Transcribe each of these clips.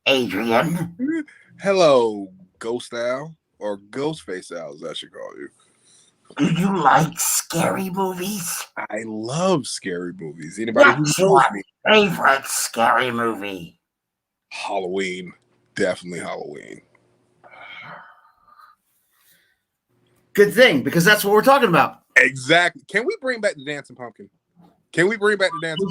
Adrian. Hello, Ghost Al, or Ghostface Al, as I should call you. Do you like scary movies? I love scary movies. Anybody who What's knows your me, favorite scary movie? Halloween, definitely Halloween. Good thing, because that's what we're talking about. Exactly. Can we bring back the Dancing Pumpkin? Did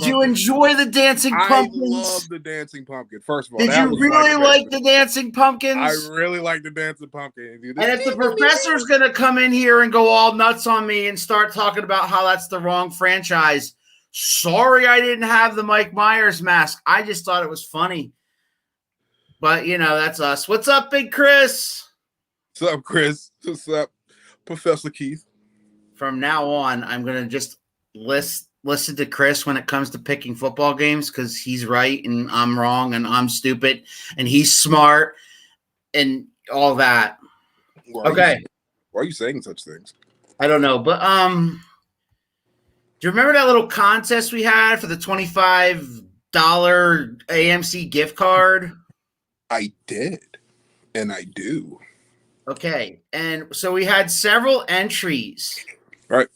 you enjoy the Dancing Pumpkins? I love the Dancing Pumpkin. First of all, did you really like the Dancing Pumpkins? I really like the Dancing Pumpkin. And if the professor's going to come in here and go all nuts on me and start talking about how that's the wrong franchise, sorry I didn't have the Mike Myers mask. I just thought it was funny. But, that's us. What's up, Big Chris? What's up, Chris? What's up, Professor Keith? From now on, I'm going to just listen to Chris when it comes to picking football games because he's right and I'm wrong and I'm stupid and he's smart and all that. Why are you saying such things? I don't know, but do you remember that little contest we had for the $25 AMC gift card? I did, and I do. Okay, and so we had several entries. Right.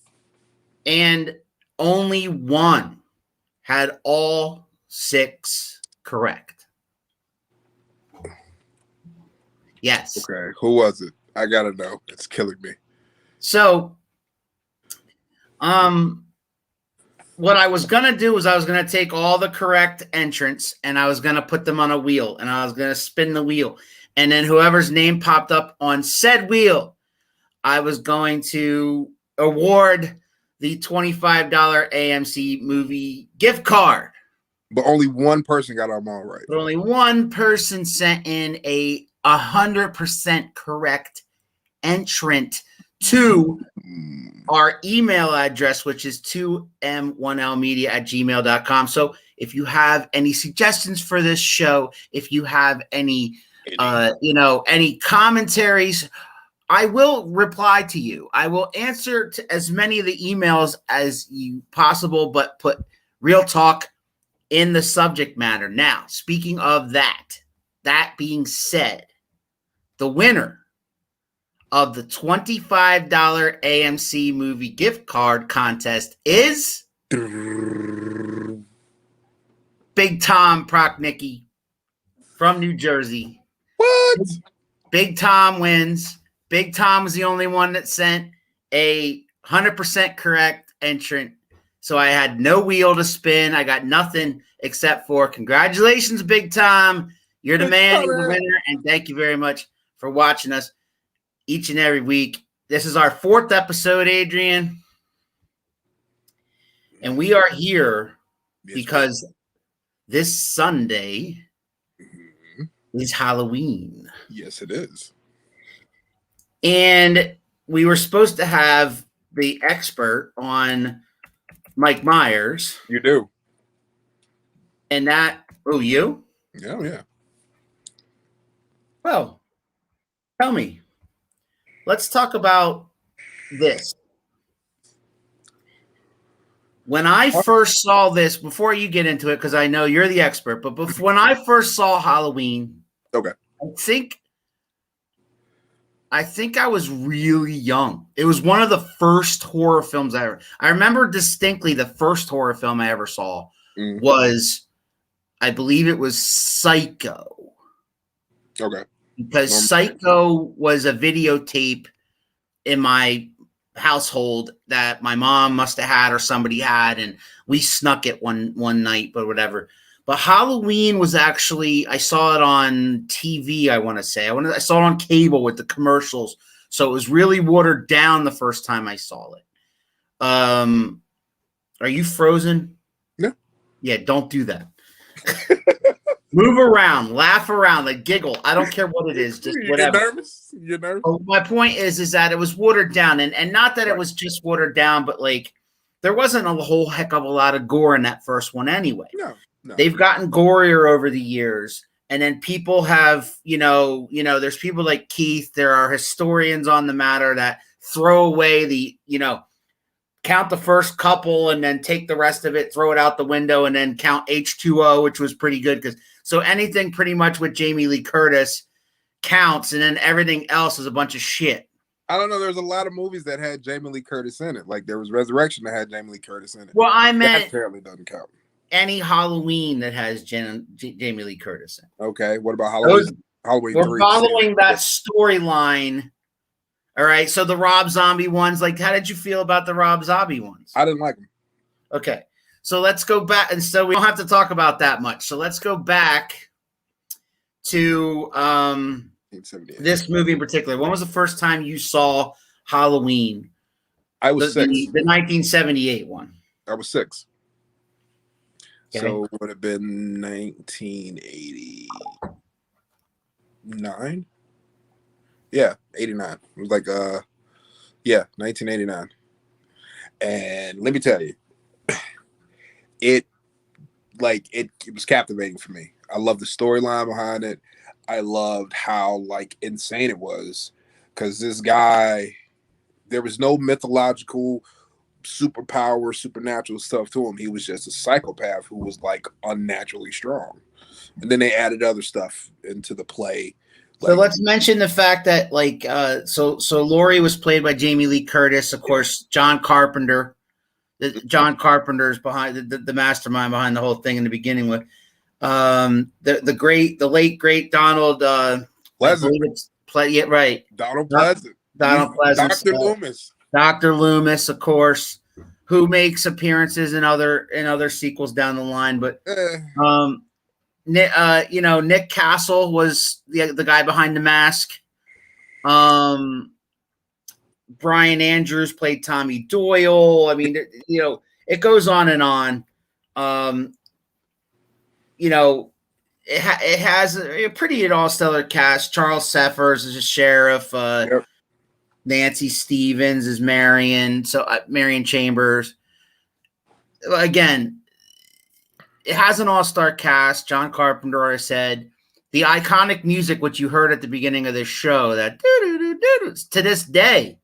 And only one had all 6 correct. Yes. Okay. Who was it? I gotta know. It's killing me. So, what I was gonna do was I was gonna take all the correct entrants and I was gonna put them on a wheel and I was gonna spin the wheel, and then whoever's name popped up on said wheel, I was going to award the $25 AMC movie gift card. But only one person got them all right. But only one person sent in a 100% correct entrant to our email address, which is 2m1lmedia@gmail.com. So if you have any suggestions for this show, if you have any commentaries, I will reply to you. I will answer to as many of the emails as you possible, but put real talk in the subject matter. Now, speaking of that being said, the winner of the $25 AMC movie gift card contest is Big Tom Prochnicki from New Jersey. What? Big Tom wins. Big Tom was the only one that sent a 100% correct entrant. So I had no wheel to spin. I got nothing except for congratulations, Big Tom. You're the man, you're the winner, and thank you very much for watching us each and every week. This is our 4th episode, Adrian. And we are here because this Sunday is Halloween. Yes, it is. And we were supposed to have the expert on Mike Myers. You do. And you? Yeah. Well, tell me. Let's talk about this. When I first saw this, before you get into it, because I know you're the expert, but when I first saw Halloween, okay, I think I was really young. It was one of the first horror films I remember distinctly. The first horror film I ever saw was, I believe it was Psycho. Okay. Because Psycho was a videotape in my household that my mom must have had or somebody had, and we snuck it one night, but whatever. But Halloween was actually, I saw it on TV, I want to say. I saw it on cable with the commercials. So it was really watered down the first time I saw it. Are you frozen? No. Yeah, don't do that. Move around, laugh around, like giggle. I don't care what it is, just whatever. You're nervous? Oh, my point is that it was watered down. And not that it was just watered down, but like there wasn't a whole heck of a lot of gore in that first one anyway. No. They've gotten gorier over the years. And then people have, there's people like Keith. There are historians on the matter that throw away the, count the first couple and then take the rest of it, throw it out the window, and then count H2O, which was pretty good. So anything pretty much with Jamie Lee Curtis counts, and then everything else is a bunch of shit. I don't know. There's a lot of movies that had Jamie Lee Curtis in it. Like there was Resurrection that had Jamie Lee Curtis in it. Well, I meant that apparently doesn't count. Any Halloween that has Jamie Lee Curtis in. Okay, what about Halloween? Halloween we're 3, following that storyline. All right, so the Rob Zombie ones, like, how did you feel about the Rob Zombie ones? I didn't like them. Okay, so let's go back, and so we don't have to talk about that much. So let's go back to this movie in particular. When was the first time you saw Halloween? I was 6. The 1978 one. I was 6. Okay. So it would have been 1989. Yeah, 89. It was like 1989. And let me tell you, it was captivating for me. I loved the storyline behind it. I loved how like insane it was, because this guy, there was no mythological superpower, supernatural stuff to him. He was just a psychopath who was like unnaturally strong. And then they added other stuff into the play. So let's mention the fact that so Laurie was played by Jamie Lee Curtis, of course. John Carpenter, John Carpenter's behind the mastermind behind the whole thing in the beginning with the late great Donald Pleasant. Right. Donald Pleasant. Donald Pleasant. Dr. Loomis. Dr. Loomis, of course, who makes appearances in other sequels down the line, but Nick Castle was the guy behind the mask. Brian Andrews played Tommy Doyle. I mean, it goes on and on. It has a pretty all stellar cast. Charles Seffers is a sheriff. Yep. Nancy Stevens is Marion. So Marion Chambers. Again, it has an all-star cast. John Carpenter, I said. The iconic music, which you heard at the beginning of this show, that to this day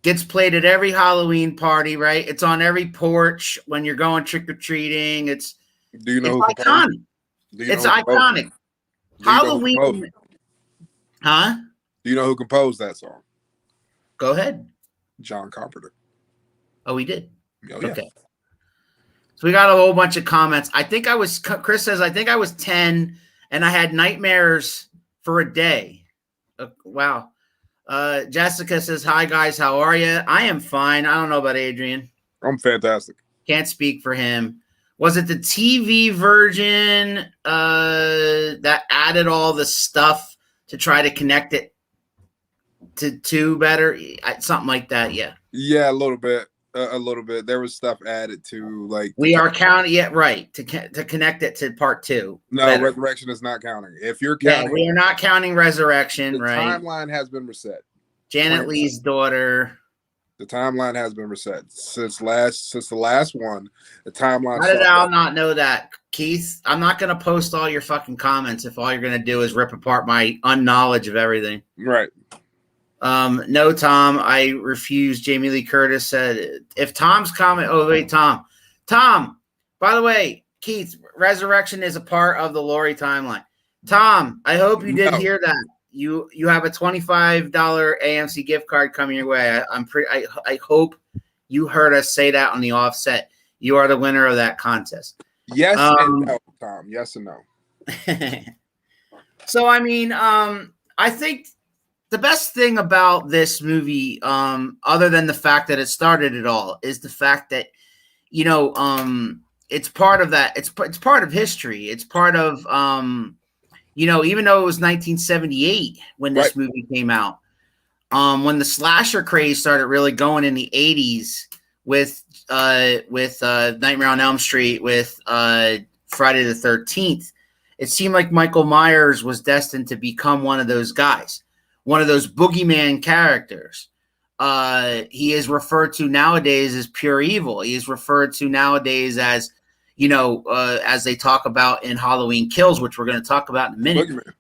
gets played at every Halloween party, right? It's on every porch when you're going trick-or-treating. It's iconic. It's iconic. Halloween. Huh? Do you know who composed that song? Go ahead. John Carpenter. Oh, he did? Oh, yeah. Okay. So we got a whole bunch of comments. Chris says, I think I was 10 and I had nightmares for a day. Wow. Jessica says, hi guys, how are you? I am fine. I don't know about Adrian. I'm fantastic. Can't speak for him. Was it the TV version that added all the stuff to try to connect it to better? Something like that, yeah. Yeah, a little bit. There was stuff added to like we are counting it right to connect it to part 2. No, better. Resurrection is not counting. If you're counting, we are not counting Resurrection. The right? timeline has been reset. Janet Leigh's daughter. The timeline has been reset since the last one. The timeline. How did Al not know that, Keith? I'm not going to post all your fucking comments if all you're going to do is rip apart my unknowledge of everything. Right. No, Tom, I refuse. Jamie Lee Curtis said, if Tom's comment, oh, wait, Tom, by the way, Keith, Resurrection is a part of the Laurie timeline. Tom, I hope you did hear that. You have a $25 AMC gift card coming your way. I hope you heard us say that on the offset. You are the winner of that contest. Yes and no, Tom. Yes and no. So, I mean, I think the best thing about this movie, other than the fact that it started it all, is the fact that, it's part of that. It's part of history. It's part of, even though it was 1978 when this movie came out, when the slasher craze started really going in the 80s with Nightmare on Elm Street, with Friday the 13th, it seemed like Michael Myers was destined to become one of those guys. One of those boogeyman characters. He is referred to nowadays as pure evil. He is referred to nowadays as, as they talk about in Halloween Kills, which we're going to talk about in a minute. Boogeyman.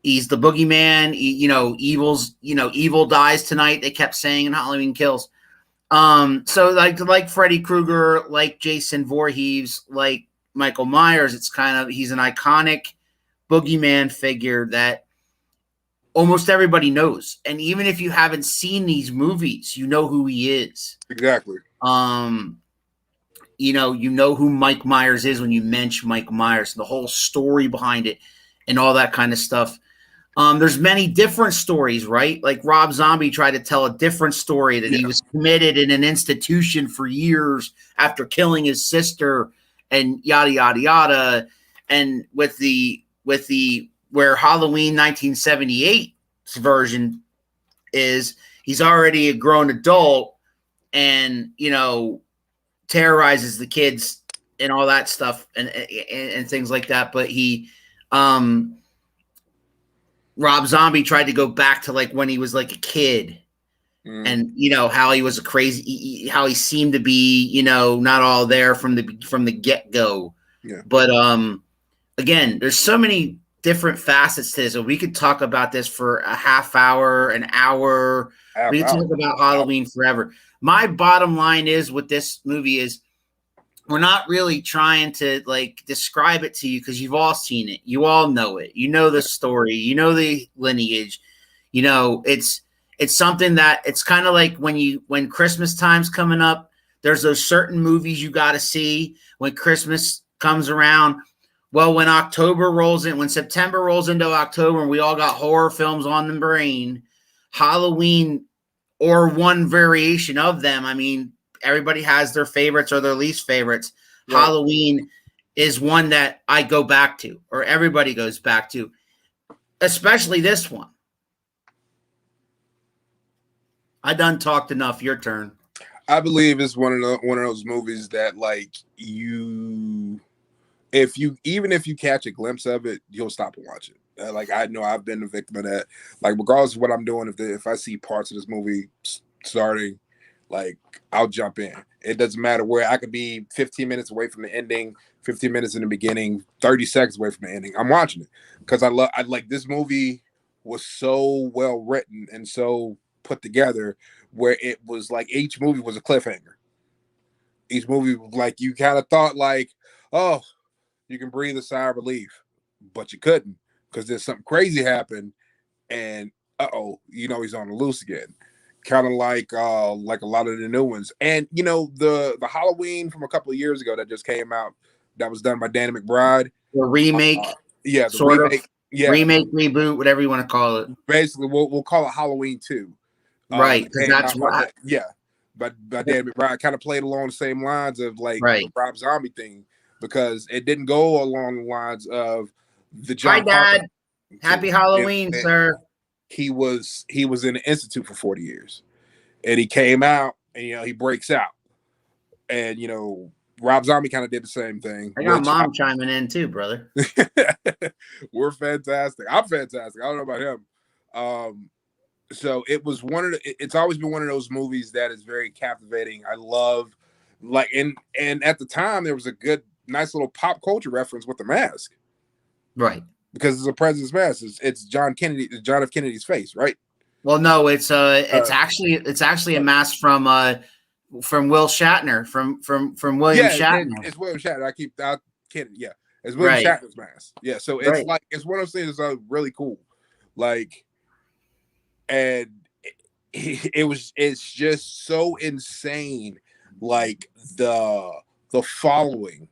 He's the boogeyman. Evil dies tonight. They kept saying in Halloween Kills. So like Freddy Krueger, like Jason Voorhees, like Michael Myers, he's an iconic boogeyman figure that almost everybody knows. And even if you haven't seen these movies, you know who he is. Exactly. You know who Mike Myers is when you mention Mike Myers, the whole story behind it and all that kind of stuff. There's many different stories, right? Like Rob Zombie tried to tell a different story that he was committed in an institution for years after killing his sister and yada, yada, yada. And with the where Halloween 1978's version is, he's already a grown adult and, terrorizes the kids and all that stuff and things like that. But Rob Zombie tried to go back to like when he was like a kid and, how he was how he seemed to be, not all there from the get go. Yeah. But, again, there's so many different facets to this. So we could talk about this for a half hour, an hour. We could talk about Halloween forever. My bottom line is with this movie is we're not really trying to like describe it to you because you've all seen it. You all know it. You know the story. You know the lineage. It's something that it's kind of like when Christmas time's coming up, there's those certain movies you got to see when Christmas comes around. Well, when September rolls into October and we all got horror films on the brain, Halloween or one variation of them. I mean, everybody has their favorites or their least favorites. Right. Halloween is one that I go back to, or everybody goes back to, especially this one. I done talked enough. Your turn. I believe it's one of those movies that like if you catch a glimpse of it, you'll stop and watch it. Like I know I've been a victim of that. Like regardless of what I'm doing, if I see parts of this movie starting, like I'll jump in. It doesn't matter where I could be 15 minutes away from the ending, 15 minutes in the beginning, 30 seconds away from the ending. I'm watching it because I like this movie was so well written and so put together where it was like each movie was a cliffhanger. Each movie was like you kind of thought like, oh, you can breathe a sigh of relief, but you couldn't because there's something crazy happened and he's on the loose again. Kind of like a lot of the new ones. And the Halloween from a couple of years ago that just came out that was done by Danny McBride. The remake. The sort remake. Of. Yeah. Remake, reboot, whatever you want to call it. Basically, we'll call it Halloween 2. Right, because that's what. But Danny McBride kind of played along the same lines of like the Rob Zombie thing because it didn't go along the lines of the John. Hi, Dad. Happy Halloween, sir. He was in the institute for 40 years, and he came out, and he breaks out, and Rob Zombie kind of did the same thing. I got Mom chiming in too, brother. We're fantastic. I'm fantastic. I don't know about him. So it was it's always been one of those movies that is very captivating. I love and at the time there was a nice little pop culture reference with the mask. Right. Because it's a president's mask. It's John F. Kennedy's face, right? Well, no, it's actually a mask from Will Shatner, from William Shatner. It's William Shatner. Kennedy, yeah. It's William Shatner's mask. Yeah. So it's it's one of those things that's really cool. Like, and it's just so insane, like the following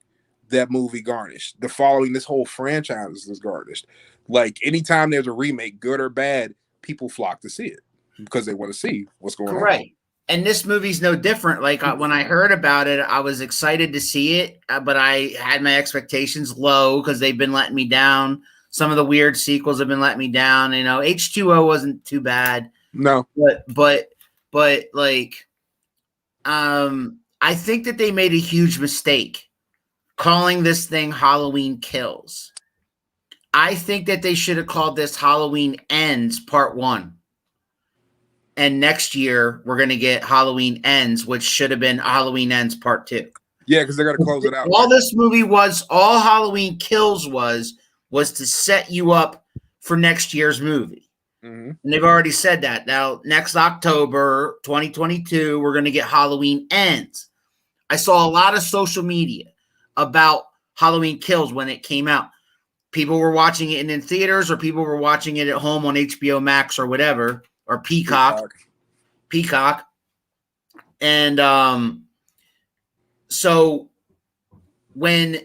that movie garnished, the following this whole franchise is garnished. Like anytime there's a remake, good or bad, people flock to see it because they want to see what's going on. Right. And this movie's no different. Like when I heard about it, I was excited to see it, but I had my expectations low because they've been letting me down. Some of the weird sequels have been letting me down. H2O wasn't too bad. No. But like, I think that they made a huge mistake calling this thing Halloween Kills. I think that they should have called this Halloween Ends Part 1. And next year, we're going to get Halloween Ends, which should have been Halloween Ends Part 2. Yeah, because they're going to close it out. All this movie all Halloween Kills was to set you up for next year's movie. Mm-hmm. And they've already said that. Now, next October 2022, we're going to get Halloween Ends. I saw a lot of social media about Halloween Kills when it came out. People were watching it in theaters, or people were watching it at home on HBO Max or whatever, or Peacock. And so when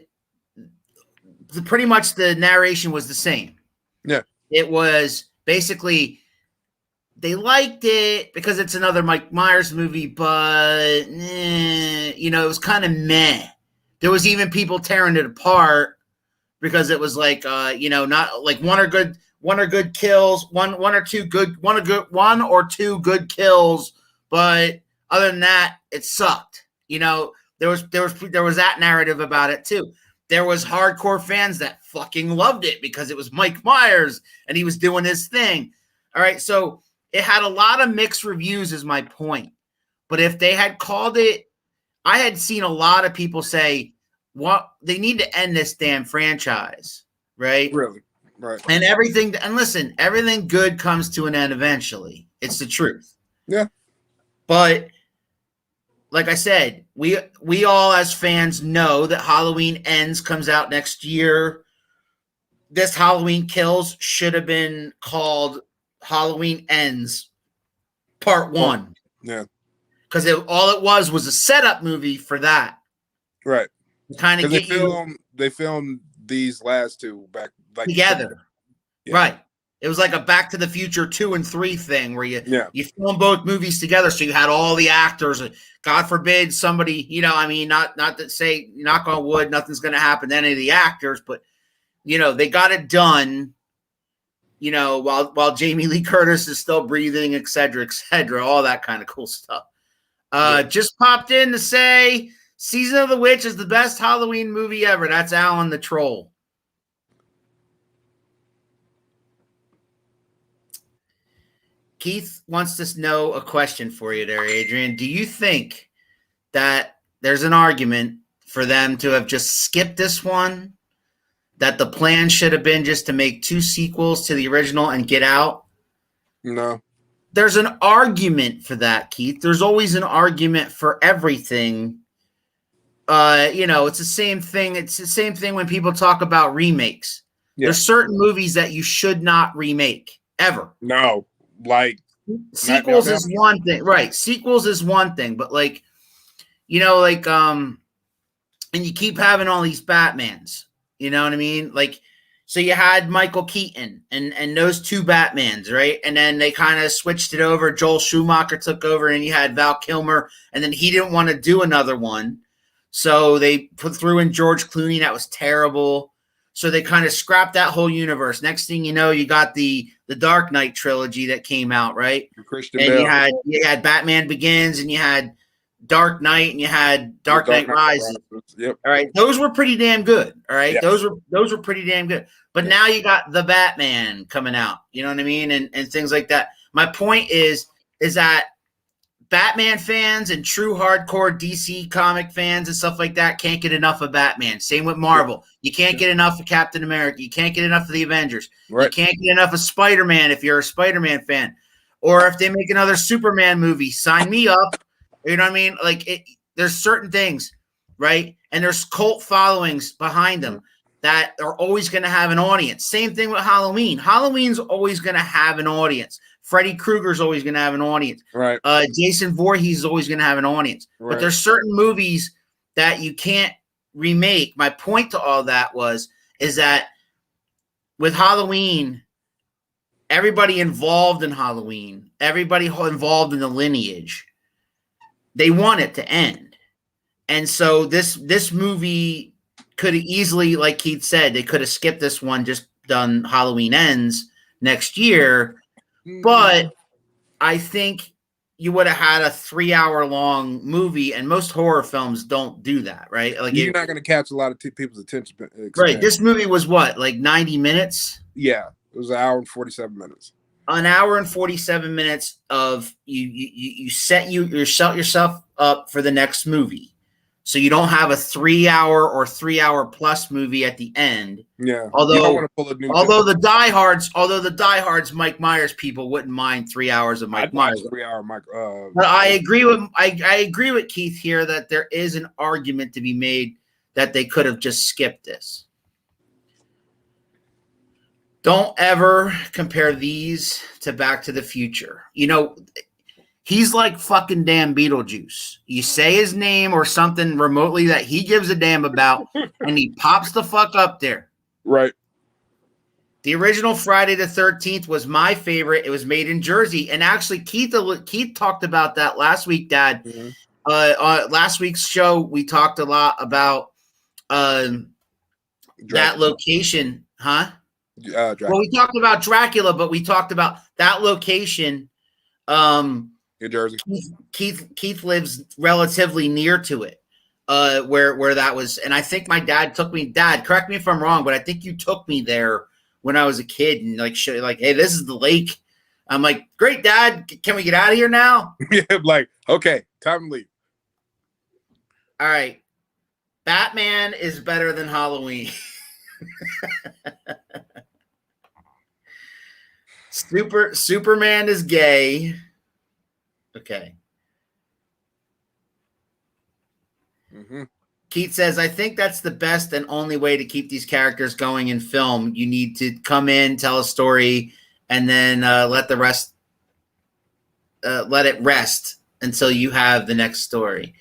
pretty much the narration was the same. Yeah. It was basically they liked it because it's another Mike Myers movie, but it was kind of meh. There was even people tearing it apart because it was like not like one or good kills, one or two good kills, but other than that, it sucked. There was that narrative about it too. There was hardcore fans that fucking loved it because it was Mike Myers and he was doing his thing. All right, so it had a lot of mixed reviews is my point. But if they had called it, I had seen a lot of people say, what they need to end this damn franchise, right? Really? Right. And listen, everything good comes to an end eventually. It's the truth. Yeah. But like I said, we all as fans know that Halloween Ends comes out next year. This Halloween Kills should have been called Halloween Ends Part 1. Yeah. Because all it was a setup movie for that. Right. Kind of get they filmed these last two back like together. Yeah. Right. It was like a Back to the Future 2 and 3 thing where you film both movies together, so you had all the actors. God forbid somebody, not to say, knock on wood, nothing's going to happen to any of the actors, but they got it done. While Jamie Lee Curtis is still breathing, et cetera, all that kind of cool stuff. Just popped in to say Season of the Witch is the best Halloween movie ever. That's Alan the Troll. Keith wants to know a question for you there, Adrian. Do you think that there's an argument for them to have just skipped this one? That the plan should have been just to make 2 sequels to the original and get out? No. There's an argument for that, Keith. There's always an argument for everything. It's the same thing. It's the same thing when people talk about remakes. Yeah. There's certain movies that you should not remake ever. No. Like sequels is one thing, right? Sequels is one thing, but and you keep having all these Batmans, you know what I mean? So you had Michael Keaton and those 2 Batmans, right? And then they kind of switched it over. Joel Schumacher took over, and you had Val Kilmer, and then he didn't want to do another one, so they threw in George Clooney. That was terrible. So they kind of scrapped that whole universe. Next thing you know, you got the Dark Knight trilogy that came out, right? Christian and Bale. you had Batman Begins, and you had Dark Knight, and you had Dark Knight Rises. Yep. All right, those were pretty damn good. All right, yes. those were pretty damn good. But now you got the Batman coming out. You know what I mean, and things like that. My point is that Batman fans and true hardcore DC comic fans and stuff like that can't get enough of Batman. Same with Marvel. You can't get enough of Captain America. You can't get enough of the Avengers. Right. You can't get enough of Spider-Man if you're a Spider-Man fan. Or if they make another Superman movie, sign me up. You know what I mean? There's certain things, right? And there's cult followings behind them that are always going to have an audience. Same thing with Halloween. Halloween's always going to have an audience. Freddy Krueger's always going to have an audience. Right. Jason Voorhees is always going to have an audience. Right. But there's certain movies that you can't remake. My point to all that is that with Halloween, everybody involved in Halloween, everybody involved in the lineage, they want it to end. And so this movie could have easily, like Keith said, they could have skipped this one, just done Halloween Ends next year. But I think you would have had a 3-hour-long movie, and most horror films don't do that, right? You're not going to catch a lot of people's attention. Right. This movie was what, 90 minutes? Yeah, it was an hour and 47 minutes. An hour and 47 minutes of you set yourself up for the next movie. so you don't have a 3-hour or 3-hour plus movie at the end. Yeah. You don't Although want to pull a new the diehards Mike Myers people wouldn't mind 3 hours of Mike I'd watch Myers. 3-hour Mike. But I agree with Keith here that there is an argument to be made that they could have just skipped this. Don't ever compare these to Back to the Future. You know, he's like fucking damn Beetlejuice. You say his name or something remotely that he gives a damn about, and he pops the fuck up there. Right. The original Friday the 13th was my favorite. It was made in Jersey. And actually, Keith talked about that last week, Dad. Mm-hmm. Last week's show, we talked a lot about that location. Huh? Well, we talked about Dracula, but we talked about that location. In Jersey. Keith lives relatively near to it, where that was. And I think my dad took me. Dad, correct me if I'm wrong, but I think you took me there when I was a kid and like, hey, this is the lake. I'm like, great, Dad. Can we get out of here now? Yeah, like, okay, time to leave. All right. Batman is better than Halloween. Superman is gay. Okay. Mm-hmm. Keith says, I think that's the best and only way to keep these characters going in film. You need to come in, tell a story, and then let it rest until you have the next story.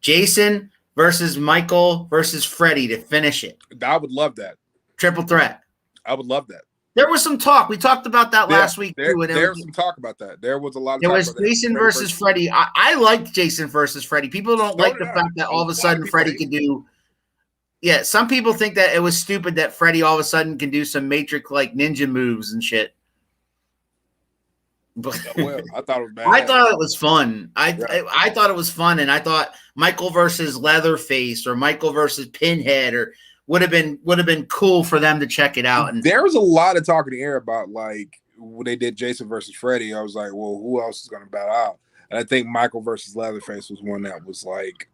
Jason versus Michael versus Freddy to finish it. I would love that. Triple threat. I would love that. There was some talk. We talked about that last week too. There was some talk about that. There was a lot of talk. It was Jason versus Freddy. I liked Jason versus Freddy. People don't like the fact that all of a sudden Freddy could do. Yeah, some people think that it was stupid that Freddy all of a sudden can do some Matrix-like ninja moves and shit. But well, I thought it was bad. I thought it was fun. I thought it was fun, and I thought Michael versus Leatherface or Michael versus Pinhead or would have been cool for them to check it out. And there was a lot of talk in the air about like when they did Jason versus Freddy. I was like, well, who else is going to battle out? And I think Michael versus Leatherface was one that was like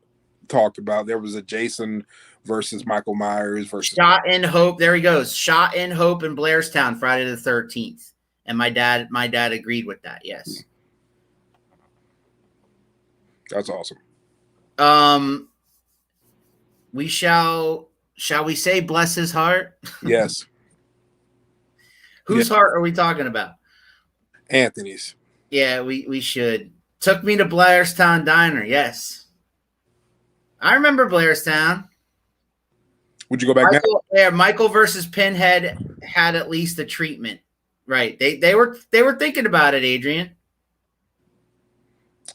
talked about. There was a Jason versus Michael Myers versus Shot in Hope. There he goes. Shot in Hope in Blairstown, Friday the 13th. And my dad agreed with that. Yes. That's awesome. Shall we say bless his heart? Yes. Whose heart are we talking about? Anthony's. Yeah, we should. Took me to Blairstown Diner. Yes. I remember Blairstown. Would you go back now? Yeah, Michael versus Pinhead had at least a treatment. Right. They were thinking about it, Adrian.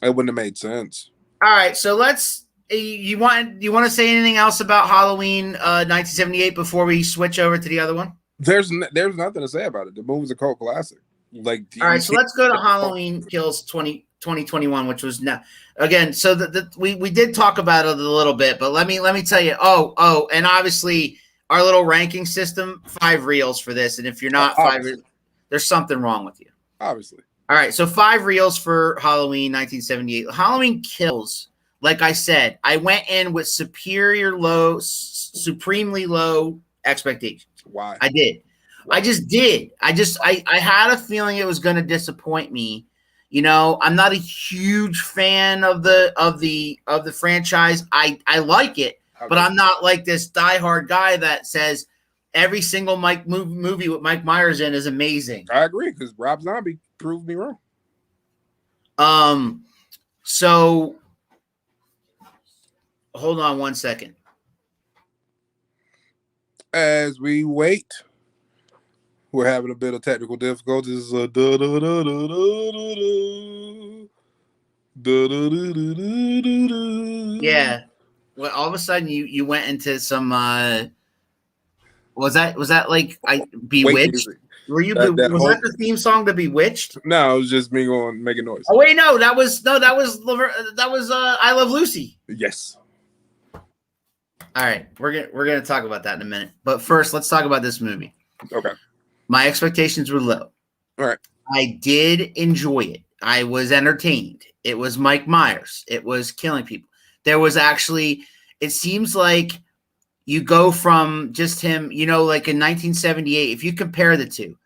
It wouldn't have made sense. All right, so let's you want to say anything else about Halloween 1978 before we switch over to the other one? There's nothing to say about it. The movie's a cult classic. Like, all right, so let's go to Halloween Kills 2021, which was now again. So we did talk about it a little bit, but let me tell you. Oh, and obviously our little ranking system, 5 reels for this, and if you're not 5, there's something wrong with you. Obviously. All right, so 5 reels for Halloween 1978. Halloween Kills. Like I said, I went in with supremely low expectations. Why? I did. I just did. I had a feeling it was going to disappoint me. You know, I'm not a huge fan of the franchise. I like it, but I'm not like this diehard guy that says every single movie with Mike Myers in is amazing. I agree because Rob Zombie proved me wrong. So hold on one second. As we wait, we're having a bit of technical difficulties. Yeah. Well, all of a sudden you went into some was that like Bewitched? Were you was that the theme song to Bewitched? No, it was just me making noise. Oh wait, no, that was I Love Lucy. Yes. All right, we're gonna talk about that in a minute. But first, let's talk about this movie. Okay. My expectations were low. All right. I did enjoy it. I was entertained. It was Mike Myers. It was killing people. There was actually it seems like you go from just him, you know, like in 1978, if you compare the two,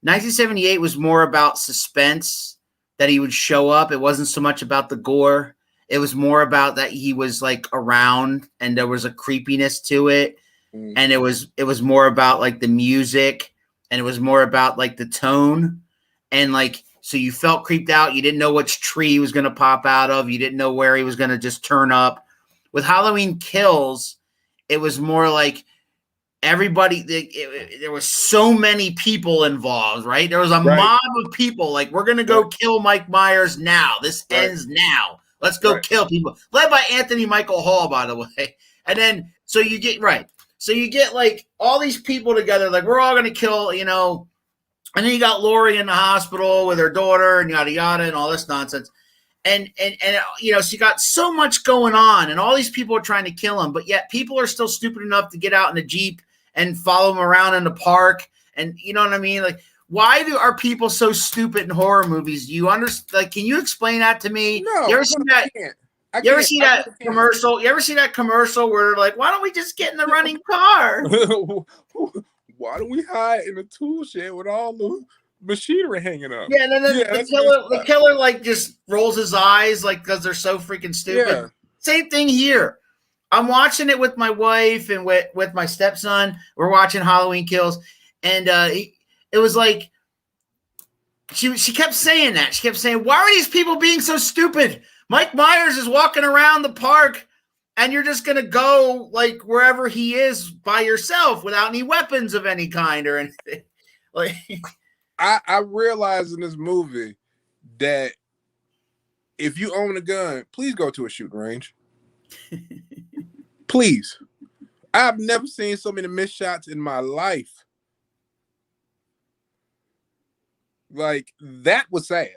1978 was more about suspense that he would show up. It wasn't so much about the gore. It was more about that he was like around and there was a creepiness to it. And it was more about like the music, and it was more about like the tone. And like, so you felt creeped out. You didn't know which tree he was going to pop out of. You didn't know where he was going to just turn up. With Halloween Kills, it was more like everybody, there was so many people involved, right? There was a mob of people like, we're going to go kill Mike Myers now. This ends now. Let's go kill people. Led by Anthony Michael Hall, by the way. And then, so you get like all these people together, like we're all going to kill, you know, and then you got Lori in the hospital with her daughter and yada, yada, and all this nonsense. And you know, so you got so much going on, and all these people are trying to kill him, but yet people are still stupid enough to get out in a Jeep and follow him around in the park. And you know what I mean? Like, why are people so stupid in horror movies? Do you understand? Like, can you explain that to me? No, you ever see that? You ever see that commercial? You ever see that commercial where they're like, why don't we just get in the running car? Why don't we hide in a tool shed with all the machinery hanging up? Yeah, and then the killer like just rolls his eyes like because they're so freaking stupid. Yeah. Same thing here. I'm watching it with my wife and with my stepson. We're watching Halloween Kills, and it was like she kept saying that. She kept saying, "Why are these people being so stupid? Mike Myers is walking around the park, and you're just gonna go like wherever he is by yourself without any weapons of any kind or anything." Like, I realized in this movie that if you own a gun, please go to a shooting range. Please. I've never seen so many missed shots in my life. Like, that was sad.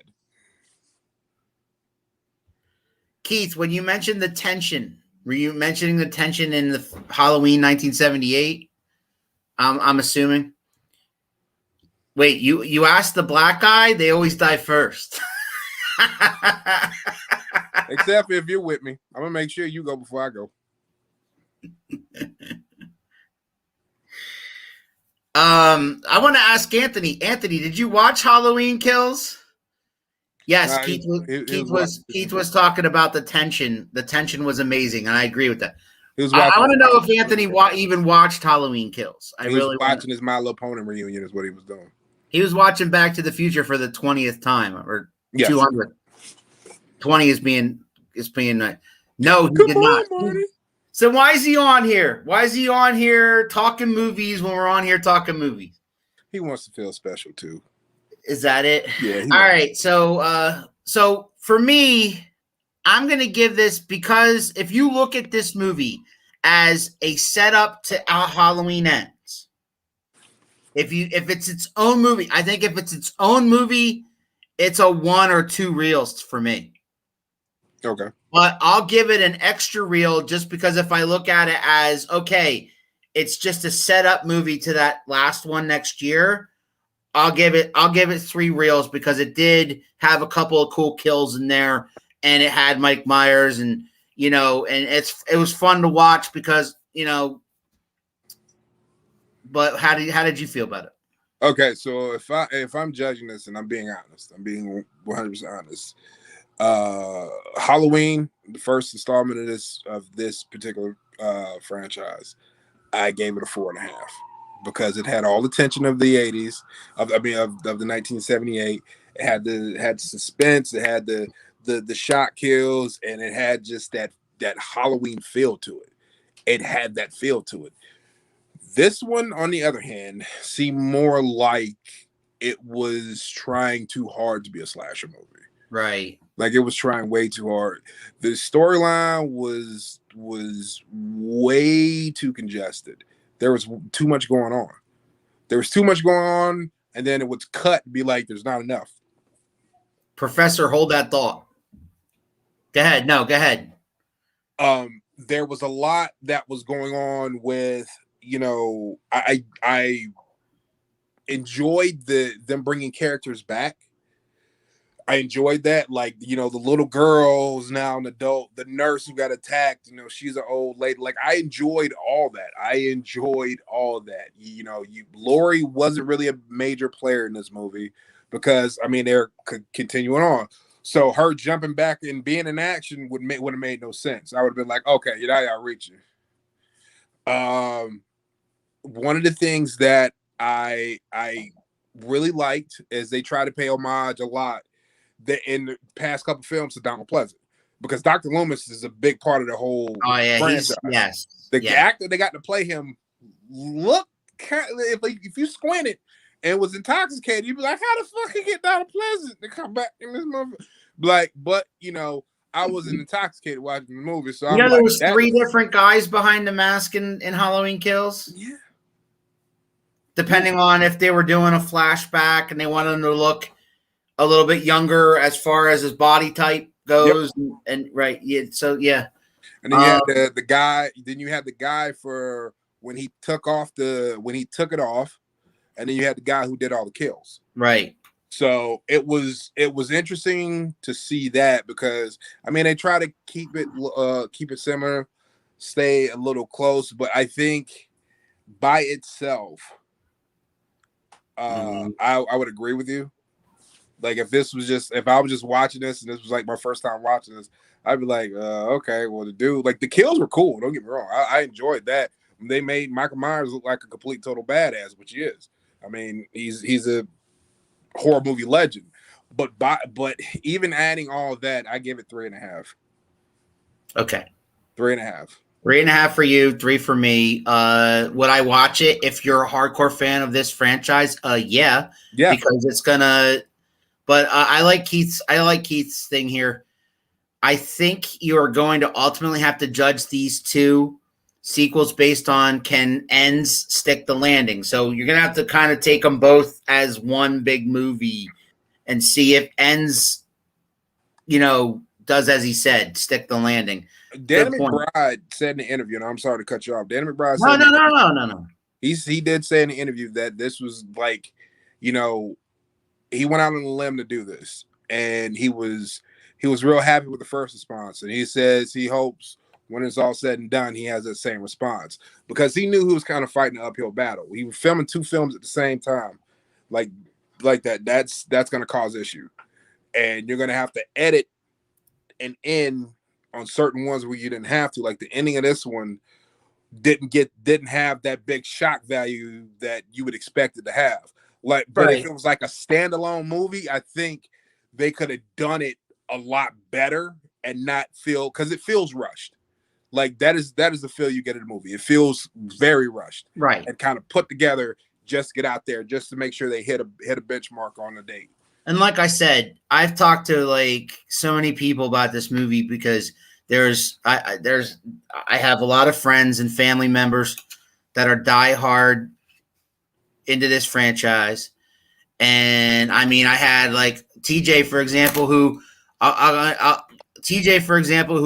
Keith, when you mentioned the tension, were you mentioning the tension in the Halloween 1978? I'm assuming. Wait, you asked the black guy? They always die first. Except if you're with me. I'm going to make sure you go before I go. I want to ask Anthony. Anthony, did you watch Halloween Kills? Yes, Keith was talking about the tension. The tension was amazing, and I agree with that. I want to know if Anthony even watched Halloween Kills. He was watching his My Little Pony reunion is what he was doing. He was watching Back to the Future for the 20th time, or 200th. 20 is being no, he did not. So why is he on here? Why is he on here talking movies when we're on here talking movies? He wants to feel special too. Is that it? Yeah. All right. So for me, I'm going to give this, because if you look at this movie as a setup to Halloween Ends, if it's its own movie, I think if it's its own movie, it's a 1 or 2 reels for me. Okay. But I'll give it an extra reel just because if I look at it as, okay, it's just a setup movie to that last one next year, I'll give it 3 reels because it did have a couple of cool kills in there, and it had Mike Myers, and you know, and it was fun to watch because, you know. But how did you feel about it? Okay, so if I'm judging this, and I'm being honest, I'm being 100% honest. Halloween, the first installment of this particular franchise, I gave it a 4.5 because it had all the tension of the 80s, of the 1978. It had suspense, it had the shot kills, and it had just that Halloween feel to it. It had that feel to it. This one, on the other hand, seemed more like it was trying too hard to be a slasher movie. Right. Like it was trying way too hard. The storyline was way too congested. There was too much going on. And then it would cut and be like, there's not enough. Professor, hold that thought. Go ahead. No, go ahead. There was a lot that was going on with, you know, I enjoyed them bringing characters back. I enjoyed that. Like, the little girl's now an adult. The nurse who got attacked, she's an old lady. Like, I enjoyed all that. Lori wasn't really a major player in this movie because, they're continuing on. So her jumping back and being in action would have made no sense. I would have been like, okay, y'all reaching. One of the things that I really liked is they try to pay homage a lot in the past couple films to Donald Pleasant, because Dr. Loomis is a big part of the whole franchise. The actor they got to play him look if you squint it and was intoxicated, you'd be like, how the fuck he get Donald Pleasant to come back in this movie? Like, but I wasn't intoxicated watching the movie, so there was three different guys behind the mask in Halloween Kills. Yeah. Depending on if they were doing a flashback and they wanted him to look a little bit younger as far as his body type goes, and right, yeah. So yeah, and then you had the guy. Then you had the guy for when he took it off, and then you had the guy who did all the kills. Right. So it was interesting to see that, because they try to keep it similar, stay a little close, but I think by itself, I would agree with you. Like, if I was just watching this and this was like my first time watching this, I'd be like, okay, well, the kills were cool. Don't get me wrong. I enjoyed that. They made Michael Myers look like a complete total badass, which he is. He's a horror movie legend. But even adding all of that, I give it 3.5. Okay. 3.5. 3.5 for you, 3 for me. Would I watch it if you're a hardcore fan of this franchise? Yeah, because it's gonna. But I like Keith's thing here. I think you are going to ultimately have to judge these two sequels based on, can ends stick the landing. So you're gonna have to kind of take them both as one big movie and see if ends, does as he said, stick the landing. Danny McBride said in the interview, and I'm sorry to cut you off. Danny McBride said no. He did say in the interview that this was like, he went out on a limb to do this, and he was real happy with the first response, and he says he hopes when it's all said and done, he has that same response, because he knew he was kind of fighting an uphill battle. He was filming 2 films at the same time, like that. That's going to cause issue, and you're going to have to edit and end on certain ones where you didn't have to. Like, the ending of this one didn't have that big shock value that you would expect it to have. Like, but if it was like a standalone movie, I think they could have done it a lot better and not feel, because it feels rushed. Like, that is the feel you get in the movie. It feels very rushed, right, and kind of put together just to get out there, just to make sure they hit a benchmark on the date. And like I said, I've talked to like so many people about this movie, because I have a lot of friends and family members that are diehard into this franchise. And I had like TJ, for example, who who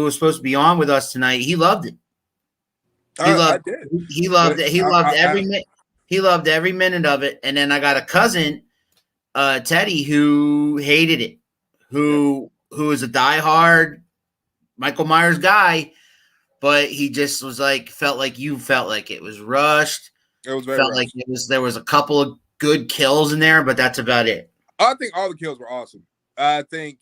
was supposed to be on with us tonight. He loved it. He loved it. He loved every minute of it. And then I got a cousin, Teddy, who hated it, who is a diehard Michael Myers guy, but he just was like, felt like it was rushed. It was very rushed. Like there was a couple of good kills in there, but that's about it. I think all the kills were awesome. But I think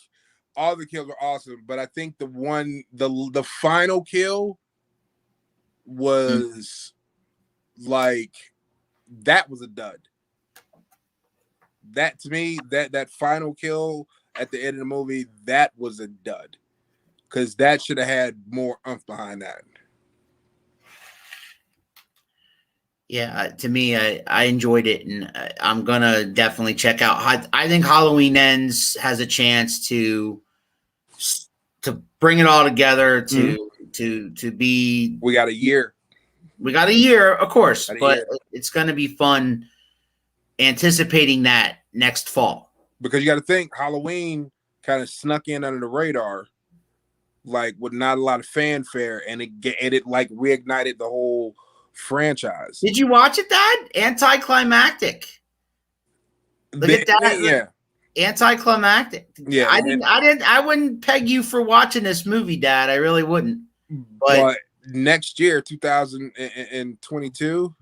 the final kill was like, that was a dud. That, to me, that final kill at the end of the movie, that was a dud, because that should have had more oomph behind that. Yeah, to me, I enjoyed it, and I'm gonna definitely check out. I think Halloween Ends has a chance to bring it all together. To be. We got a year. We got a year, of course, but it's gonna be fun anticipating that next fall. Because you got to think, Halloween kind of snuck in under the radar, like with not a lot of fanfare, and it like reignited the whole franchise. Did you watch it, Dad? Anticlimactic. Look at that. Yeah. Anticlimactic. Yeah, I wouldn't peg you for watching this movie, Dad. I really wouldn't. But next year, 2022,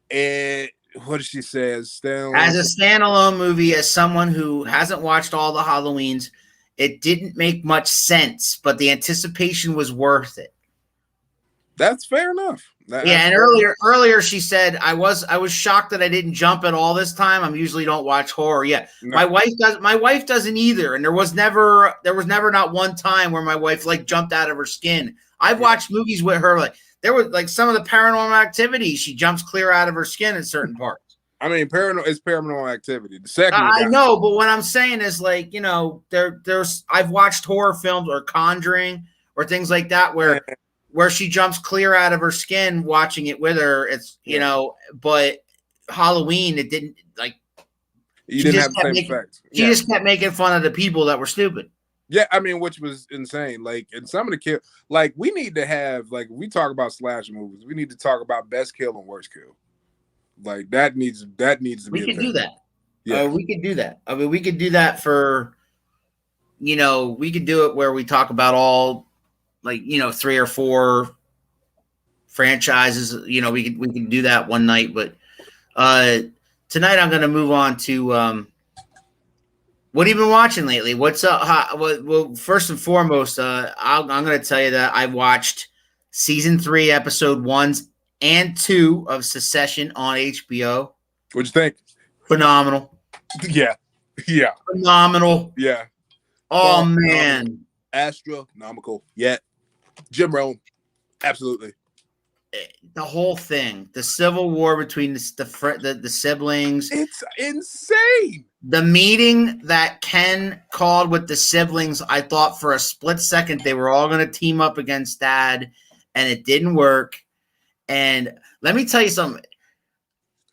and what did she say? As a standalone movie, as someone who hasn't watched all the Halloweens, it didn't make much sense, but the anticipation was worth it. That's fair enough. And earlier she said I was shocked that I didn't jump at all this time. I usually don't watch horror. Yeah, no. My wife doesn't either, and there was never not one time where my wife like jumped out of her skin. I've watched movies with her, like there was like some of the Paranormal Activity. She jumps clear out of her skin in certain parts. I mean, Paranormal Activity. The second, I know, but what I'm saying is like there's I've watched horror films or Conjuring or things like that where she jumps clear out of her skin watching it with her. It's, but Halloween, it didn't like. You didn't have the same effect. She just kept making fun of the people that were stupid. Yeah, I mean, which was insane. Like, and some of the kill, like, we need to have, like, we talk about slasher movies. We need to talk about best kill and worst kill. Like, that needs to be. We could do that. Yeah, we could do that. I mean, we could do that for, we could do it where we talk about all. Like 3 or 4 franchises, we can do that one night. But tonight I'm going to move on to what have you been watching lately? What's up? Well, first and foremost, I'm going to tell you that I watched season 3, episode 1 and 2 of Succession on HBO. What'd you think? Phenomenal. Yeah. Phenomenal. Yeah. Oh man. Astronomical. Yeah. Jim Rome. Absolutely. The whole thing, the civil war between the siblings. It's insane. The meeting that Ken called with the siblings, I thought for a split second they were all going to team up against Dad, and it didn't work. And let me tell you something.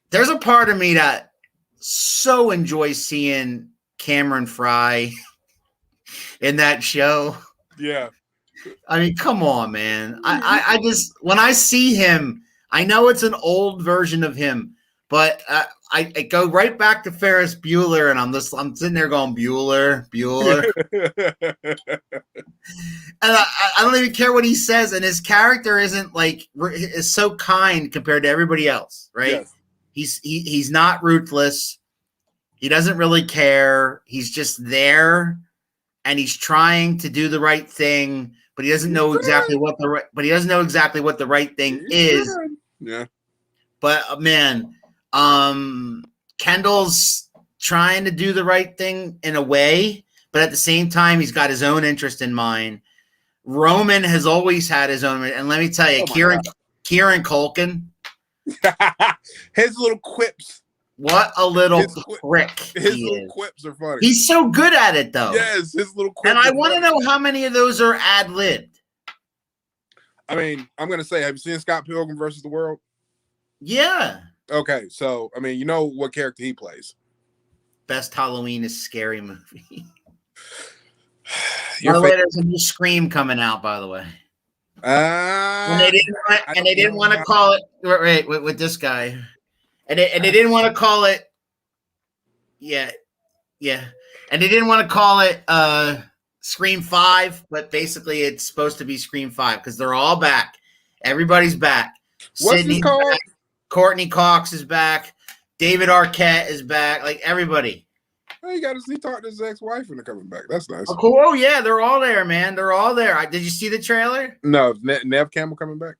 There's a part of me that so enjoys seeing Cameron Fry in that show. Yeah. I mean, come on, man. I just, when I see him, I know it's an old version of him, but I go right back to Ferris Bueller, and I'm sitting there going, Bueller. And I don't even care what he says, and his character is so kind compared to everybody else, right? Yes. He's not ruthless. He doesn't really care. He's just there, and he's trying to do the right thing. But he doesn't know exactly what the right thing is. Yeah. But man, Kendall's trying to do the right thing in a way, but at the same time, he's got his own interest in mind. Roman has always had his own, and let me tell you, Kieran Culkin, his little quips. What a little prick. His little quips are funny. He's so good at it, though. Yes, his little quips. And I want to know how many of those are ad-libbed. I mean, I'm going to say, have you seen Scott Pilgrim versus the World? Yeah. Okay, so, I mean, you know what character he plays. Best Halloween is Scary Movie. By the way, there's a new Scream coming out, by the way. And they didn't want to call it, with this guy. And they didn't want to call it, yeah. And they didn't want to call it Scream 5, but basically it's supposed to be Scream 5 because they're all back. Everybody's back. What's Sydney's called? Back. Courtney Cox is back. David Arquette is back. Like everybody. He talked to his ex-wife into coming back. That's nice. Oh, cool. Oh yeah, they're all there, man. They're all there. Did you see the trailer? No, Nev Campbell coming back.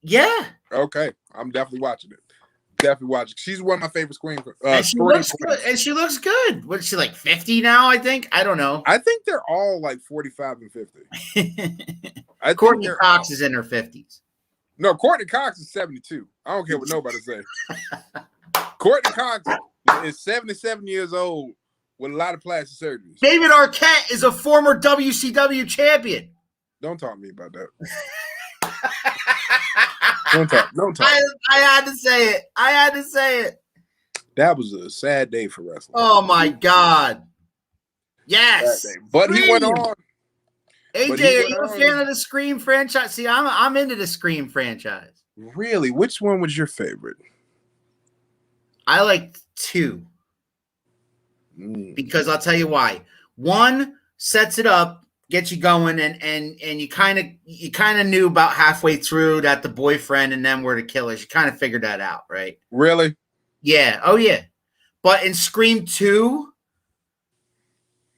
Yeah. Okay, I'm definitely watching it. Definitely watching. She's one of my favorite Scream. And she looks good. And she looks good. What's she, like 50 now? I think. I don't know. I think they're all like 45 and 50. Courtney Cox is in her 50s. No, Courtney Cox is 72. I don't care what nobody say. Courtney Cox is 77 years old with a lot of plastic surgeries. David Arquette is a former WCW champion. Don't talk to me about that. Don't talk. I had to say it. That was a sad day for wrestling. Oh my God. Yes. But he went on. AJ, are you a fan of the Scream franchise? See, I'm into the Scream franchise. Really? Which one was your favorite? I liked 2. because I'll tell you why. One sets it up, gets you going, and you kind of knew about halfway through that the boyfriend and them were the killers. You kind of figured that out, right? Really? Yeah. Oh yeah. But in Scream 2,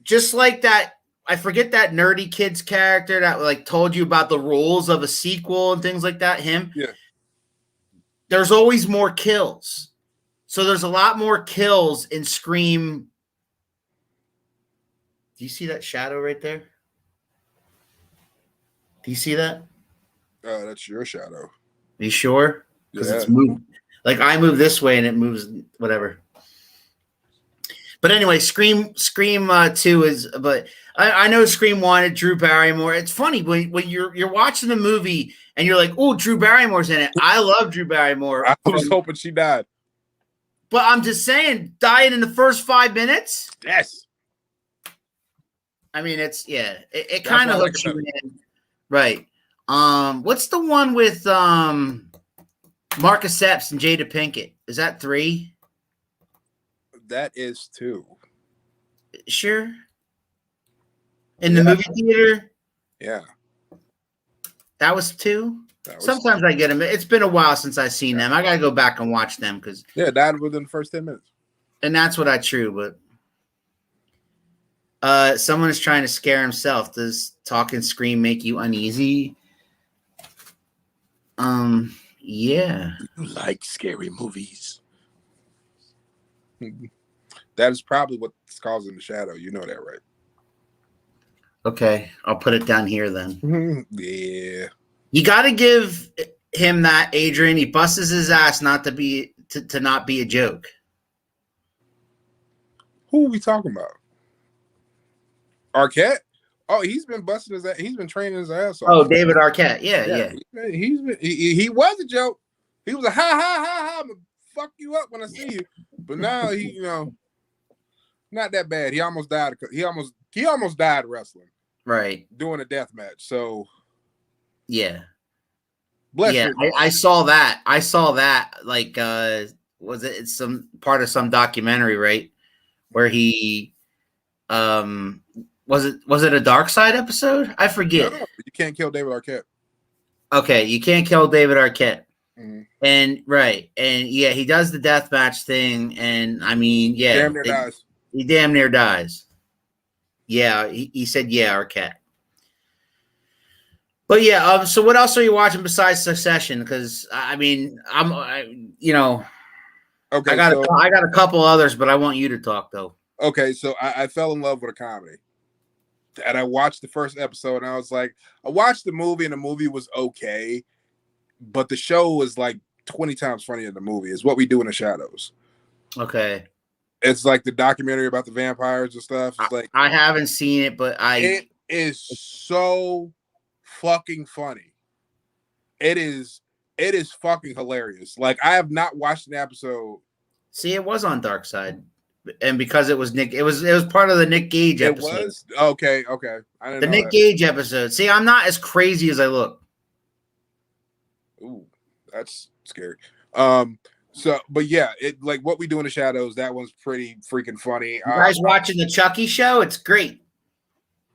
just like that, I forget that nerdy kid's character that like told you about the rules of a sequel and things like that. Him. Yeah. There's always more kills. So there's a lot more kills in Scream. Do you see that shadow right there? Do you see that? That's your shadow. Are you sure? Because Yeah. it's moved. Like I move this way and it moves whatever. But anyway, Scream 2 is. But I know Scream 1 had Drew Barrymore. It's funny when you're watching the movie and you're like, oh, Drew Barrymore's in it. I love Drew Barrymore. I was hoping she died. But I'm just saying, dying in the first 5 minutes. Yes. I mean, it That's kind of why I like hooks it you in, right? What's the one with Marcus Epps and Jada Pinkett? Is that 3? That is 2. Sure. In the movie theater? Yeah. That was 2? That was Sometimes I get them. It's been a while since I've seen them. I got to go back and watch them because. Yeah, died within the first 10 minutes. And that's what I true, but someone is trying to scare himself. Does talking Scream make you uneasy? Yeah. You like scary movies. That is probably what's causing the shadow. You know that, right? Okay, I'll put it down here then. Yeah. You got to give him that, Adrian. He busts his ass not to be to not be a joke. Who are we talking about? Arquette? Oh, he's been busting his ass. He's been training his ass off. Oh, David Arquette. Yeah. He was a joke. He was a ha ha ha ha. I'm gonna fuck you up when I see you. But now he, not that bad. He almost died. He almost died wrestling. Right. Doing a death match. So yeah. Bless yeah, I saw that. I saw that. Like, was it some part of some documentary, right? Where he, was it a Dark Side episode? I forget. No, you can't kill David Arquette. Okay, you can't kill David Arquette. Mm-hmm. And right, and yeah, he does the death match thing, and I mean, yeah, damn near dies. He damn near dies. Yeah, he said, yeah, Arquette. But yeah, so what else are you watching besides Succession? Because I mean, Okay, I got a couple others, but I want you to talk though. Okay, so I fell in love with a comedy, and I watched the first episode, and I was like, I watched the movie, and the movie was okay, but the show was like 20 times funnier than the movie. It's What We Do in the Shadows. Okay, it's like the documentary about the vampires and stuff. It's like I haven't seen it, but it is so fucking funny. It is fucking hilarious. Like, I have not watched an episode. See, it was on Dark Side, and because it was Nick, it was part of the Nick Gage episode. It was okay. I didn't know Nick Gage episode. See, I'm not as crazy as I look. Ooh, that's scary. So, but yeah, it like What We Do in the Shadows. That one's pretty freaking funny. You guys watching the Chucky show? It's great.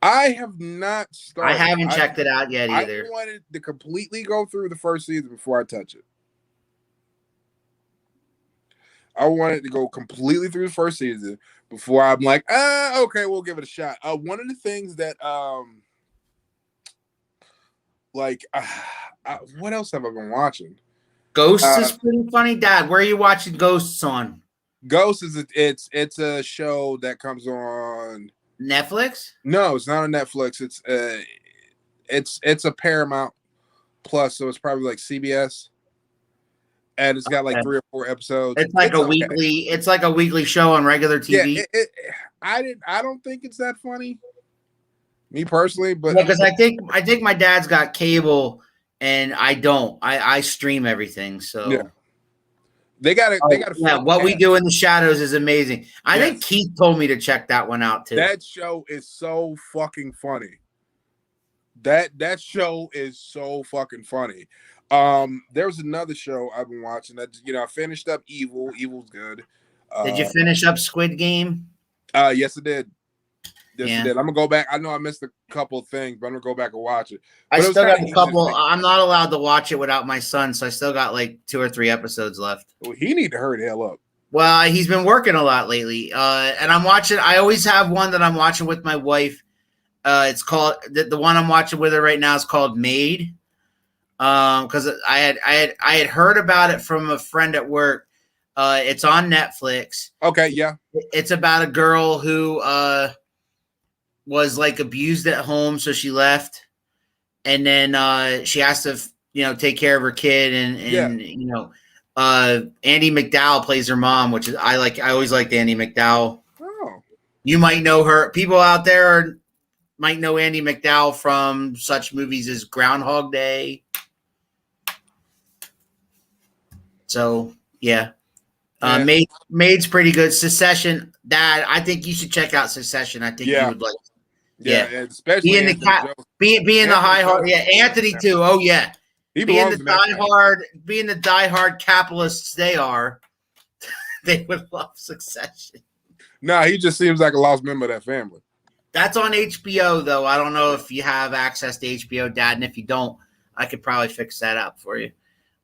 I have not started. I haven't checked it out yet either. I wanted to completely go through the first season before I touch it. I wanted to go completely through the first season before I'm like, okay, we'll give it a shot. One of the things that, what else have I been watching? Ghosts is pretty funny, Dad. Where are you watching Ghosts on? Ghosts is it's a show that comes on Netflix. No, it's not on Netflix. It's a Paramount Plus, so it's probably like CBS. And it's got like 3 or 4 episodes. It's like weekly. It's like a weekly show on regular TV. Yeah, I don't think it's that funny, me personally. But because I think my dad's got cable, and I don't. I stream everything. So yeah, they got to. Yeah, What We Do in the Shadows is amazing. I think Keith told me to check that one out too. That show is so fucking funny. That show is so fucking funny. There's another show I've been watching that I finished up Evil. Evil's good. Did you finish up Squid Game? Yes, it did. Yes, Yeah. it did. I'm gonna go back. I know I missed a couple of things, but I'm gonna go back and watch it. I But it was still got kinda a couple. interesting. I'm not allowed to watch it without my son, so I still got like 2 or 3 episodes left. Well, he need to hurry the hell up. Well, he's been working a lot lately, and I'm watching. I always have one that I'm watching with my wife. It's called the one I'm watching with her right now is called Maid. Because I had heard about it from a friend at work. It's on Netflix. Okay, yeah. It's about a girl who was like abused at home, so she left, and then she has to take care of her kid, and Andy McDowell plays her mom, which is I always liked Andy McDowell. Oh, You might know her. People out there might know Andy McDowell from such movies as Groundhog Day. So yeah. Maid's pretty good. Succession, Dad. I think you should check out Succession. I think you would like. Yeah, especially being the high heart. Yeah, Anthony too. Oh yeah, being the diehard capitalists they are, they would love Succession. Nah, he just seems like a lost member of that family. That's on HBO though. I don't know if you have access to HBO, Dad, and if you don't, I could probably fix that up for you.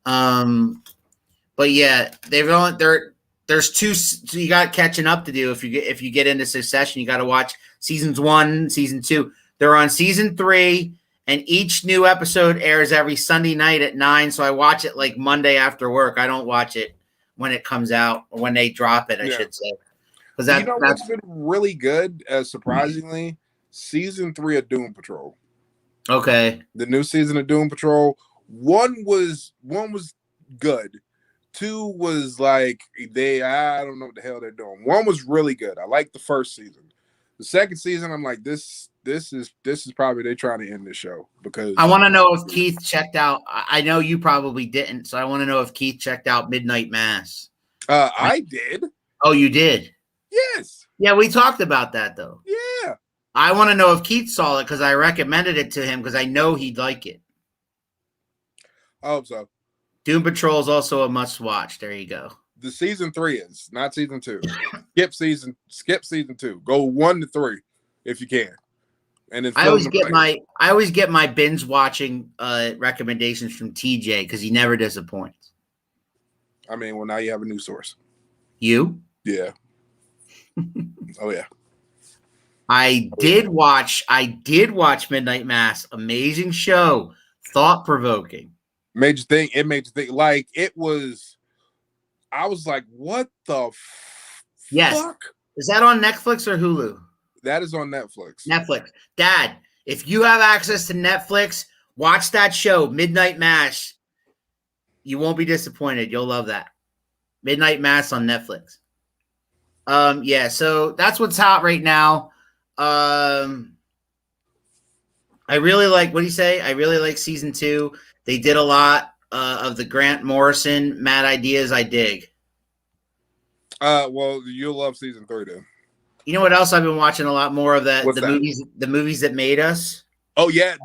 But yeah, there's 2. So you got catching up to do if you get into Succession. You got to watch seasons 1, season 2. They're on season 3, and each new episode airs every Sunday night at 9. So I watch it like Monday after work. I don't watch it when it comes out or when they drop it. I should say, because that's been really good. Surprisingly, season 3 of Doom Patrol. Okay, the new season of Doom Patrol. One was good. 2 was like I don't know what the hell they're doing. 1 was really good. I liked the first season. The second season, I'm like, this is probably they trying to end the show because I want to know if Keith checked out. I know you probably didn't, so I want to know if Keith checked out Midnight Mass. I did. Oh, you did? Yes. Yeah, we talked about that though. Yeah. I want to know if Keith saw it because I recommended it to him because I know he'd like it. I hope so. Doom Patrol is also a must watch. There you go. The season 3 is not season 2. skip season 2. Go 1 to 3 if you can. And then I always get my binge watching recommendations from TJ because he never disappoints. I mean, well, now you have a new source. You? Yeah. Oh yeah. I did watch Midnight Mass. Amazing show. Thought provoking. It made you think like it was. I was like, what the fuck? Is that on Netflix or Hulu? That is on Netflix. Netflix. Dad, if you have access to Netflix, watch that show, Midnight Mass. You won't be disappointed. You'll love that. Midnight Mass on Netflix. Yeah, so that's what's hot right now. I really like, what do you say? I really like season 2. They did a lot of the Grant Morrison mad ideas. I dig. Well, you'll love season 3 then. You know what else I've been watching a lot more of the that? movies that made us. Oh yeah,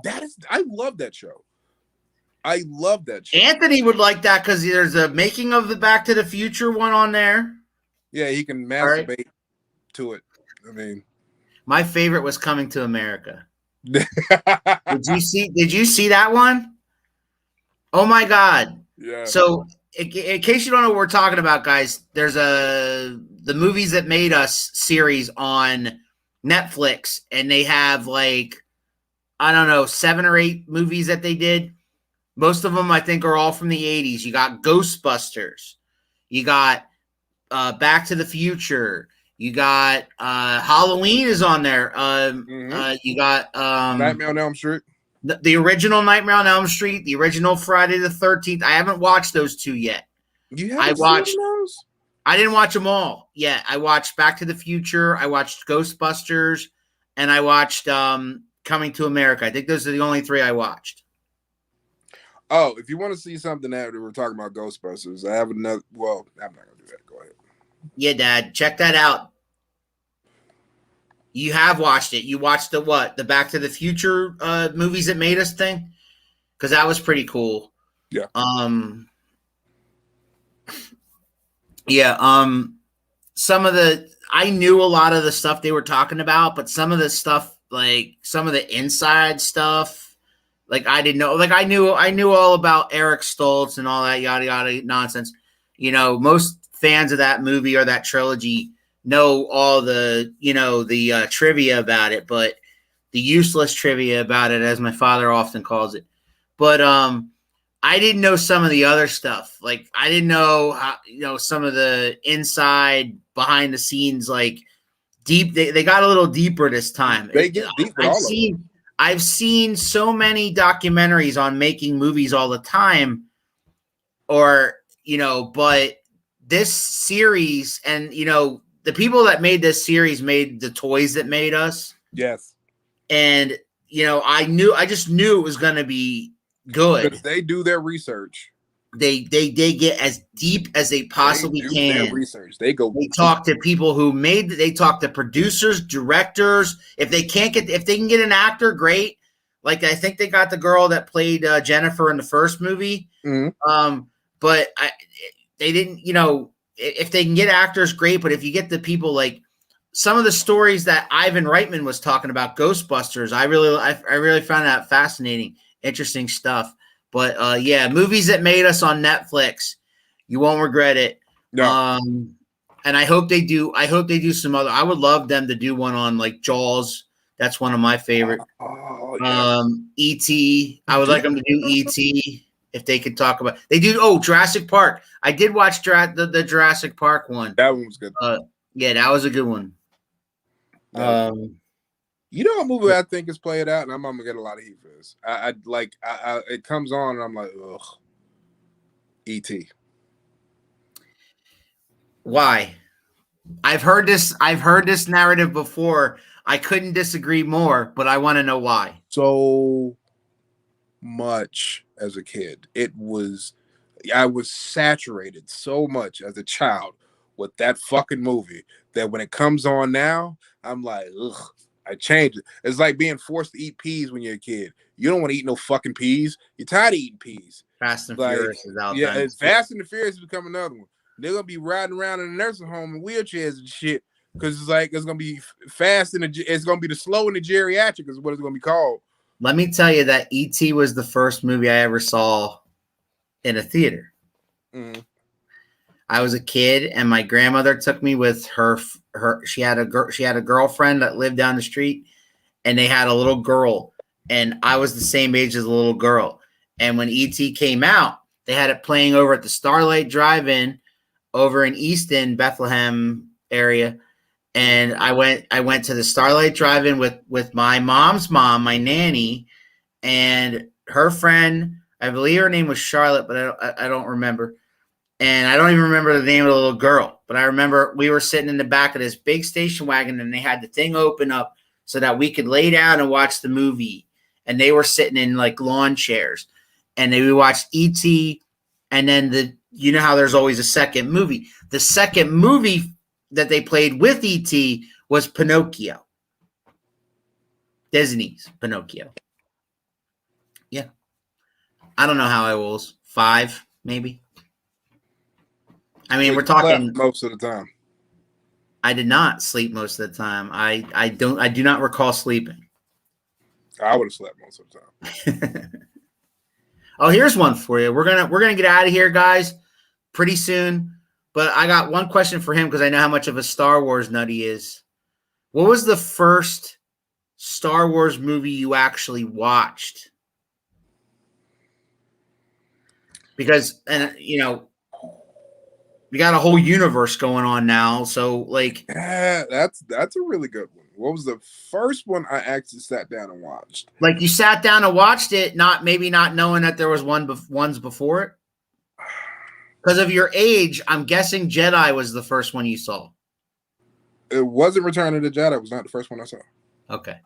I love that show. I love that show. Anthony would like that because there's a making of the Back to the Future one on there. Yeah, he can masturbate to it. I mean, my favorite was Coming to America. Did you see that one? Oh my God. Yeah. So in case you don't know what we're talking about, guys, there's the Movies That Made Us series on Netflix, and they have like, I don't know, 7 or 8 movies that they did. Most of them, I think, are all from the 80s. You got Ghostbusters. You got Back to the Future. You got Halloween is on there. You got Nightmare on Elm Street. The original Nightmare on Elm Street, the original Friday the 13th. I haven't watched those 2 yet. You haven't seen those? I didn't watch them all. Yeah, I watched Back to the Future. I watched Ghostbusters, and I watched Coming to America. I think those are the only 3 I watched. Oh, if you want to see something that we're talking about Ghostbusters, I have another. Well, I'm not gonna do that. Go ahead. Yeah, Dad, check that out. You have watched it. You watched the what? The Back to the Future Movies That Made Us thing? Because that was pretty cool. Yeah. Yeah. Some of the I knew a lot of the stuff they were talking about, but some of the stuff, like some of the inside stuff, like I didn't know. Like I knew all about Eric Stoltz and all that yada yada nonsense. You know, most fans of that movie or that trilogy know all the the trivia about it, but the useless trivia about it, as my father often calls it. But I didn't know some of the other stuff. Like I didn't know how, some of the inside behind the scenes, like deep. They got a little deeper this time. They get deep with all of them. I've seen so many documentaries on making movies all the time, or but this series, and the people that made this series made the toys that made us. Yes. And I just knew it was going to be good. Because they do their research. They get as deep as they possibly can. Their research. They talk to people who they talk to producers, directors. If they can get an actor, great. Like I think they got the girl that played Jennifer in the first movie. Mm-hmm. But they didn't. If they can get actors, great. But if you get the people like some of the stories that Ivan Reitman was talking about, Ghostbusters, I really found that fascinating, interesting stuff. But yeah, movies that made us on Netflix, you won't regret it. No. And I hope they do. I hope they do some other. I would love them to do one on like Jaws. That's one of my favorite. Yeah. E.T. I would like them to do E.T. if they could talk about. They do. Oh, Jurassic Park. I did watch the Jurassic Park one. That one was good. Yeah, that was a good one. You know what movie I think is played out, and I'm gonna get a lot of heat for this. I it comes on, and I'm like, ugh. E.T. Why? I've heard this narrative before. I couldn't disagree more, but I want to know why. So much as a kid, I was saturated so much as a child with that fucking movie that when it comes on now, I'm like, ugh, I changed it. It's like being forced to eat peas when you're a kid. You don't want to eat no fucking peas. You're tired of eating peas. Fast and Furious is out. Yeah, Fast and the Furious has become another one. They're gonna be riding around in a nursing home in wheelchairs and shit because it's gonna be fast and it's gonna be the slow and the geriatric is what it's gonna be called. Let me tell you that E.T. was the first movie I ever saw in a theater. Mm-hmm. I was a kid, and my grandmother took me with her. She had a girlfriend that lived down the street, and they had a little girl, and I was the same age as the little girl. And when E.T. came out, they had it playing over at the Starlight Drive-In over in Easton, Bethlehem area. And I went to the Starlight Drive-In with my mom's mom, my nanny, and her friend. I believe her name was Charlotte, but I don't remember. And I don't even remember the name of the little girl, but I remember we were sitting in the back of this big station wagon, and they had the thing open up so that we could lay down and watch the movie. And they were sitting in like lawn chairs, and we watched E.T. And then how there's always a second movie. The second movie that they played with E.T. was Pinocchio. Disney's Pinocchio. Yeah. I don't know how I was. 5, maybe. I mean, we're talking most of the time. I did not sleep most of the time. I do not recall sleeping. I would have slept most of the time. Oh, here's one for you. We're gonna get out of here, guys, pretty soon. But I got one question for him because I know how much of a Star Wars nut he is. What was the first Star Wars movie you actually watched? Because we got a whole universe going on now. So like, yeah, that's a really good one. What was the first one I actually sat down and watched? Like you sat down and watched it, not knowing that there was ones before it. Because of your age, I'm guessing Jedi was the first one you saw. It wasn't Return of the Jedi. It was not the first one I saw. Okay.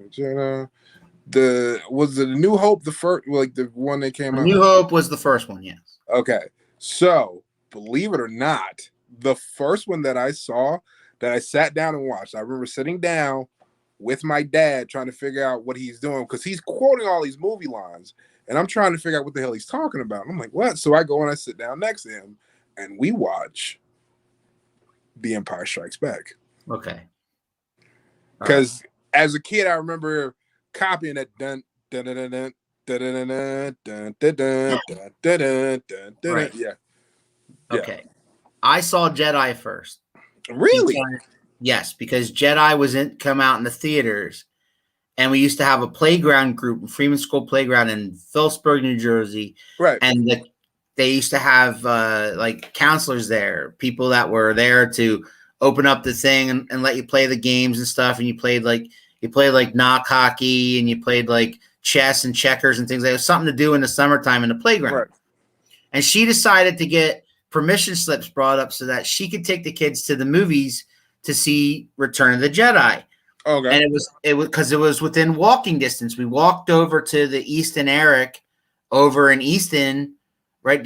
Jedi. Was it New Hope the first, like the one that came out? New Hope was the first one, yes. Okay, so believe it or not, the first one that I saw that I sat down and watched, I remember sitting down with my dad trying to figure out what he's doing because he's quoting all these movie lines, And I'm trying to figure out what the hell he's talking about. I'm like, what? So I go and I sit down next to him and we watch The Empire Strikes Back. Okay. Because as a kid, I remember copying that dun dun dun dun dun dun dun dun dun dun dun dun dun. Right. Yeah. Okay. I saw Jedi first. Really? Yes, because Jedi was come out in the theaters, and we used to have a playground group, Freeman School Playground in Phillipsburg, New Jersey. Right. And they used to have like counselors there, people that were there to open up the thing and let you play the games and stuff. And you played like knock hockey, and you played like chess and checkers and things. There was something to do in the summertime in the playground. Right. And she decided to get permission slips brought up so that she could take the kids to the movies to see Return of the Jedi. Okay. And it was because it was within walking distance. We walked over to the Easton Eric over in Easton, right?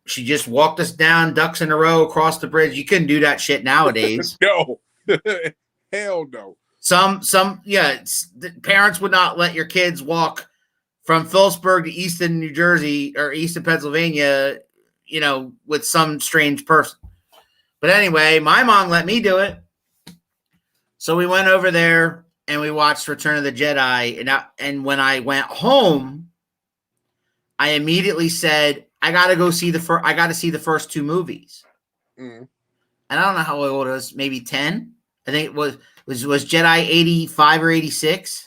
She just walked us down, ducks in a row across the bridge. You couldn't do that shit nowadays. No. Hell no. The parents would not let your kids walk from Phillipsburg to Easton, New Jersey or Easton, Pennsylvania, with some strange person. But anyway, my mom let me do it. So we went over there and we watched Return of the Jedi. And when I went home, I immediately said, I got to see the first two movies. Mm. And I don't know how old it was, maybe 10. I think it was Jedi 85 or 86.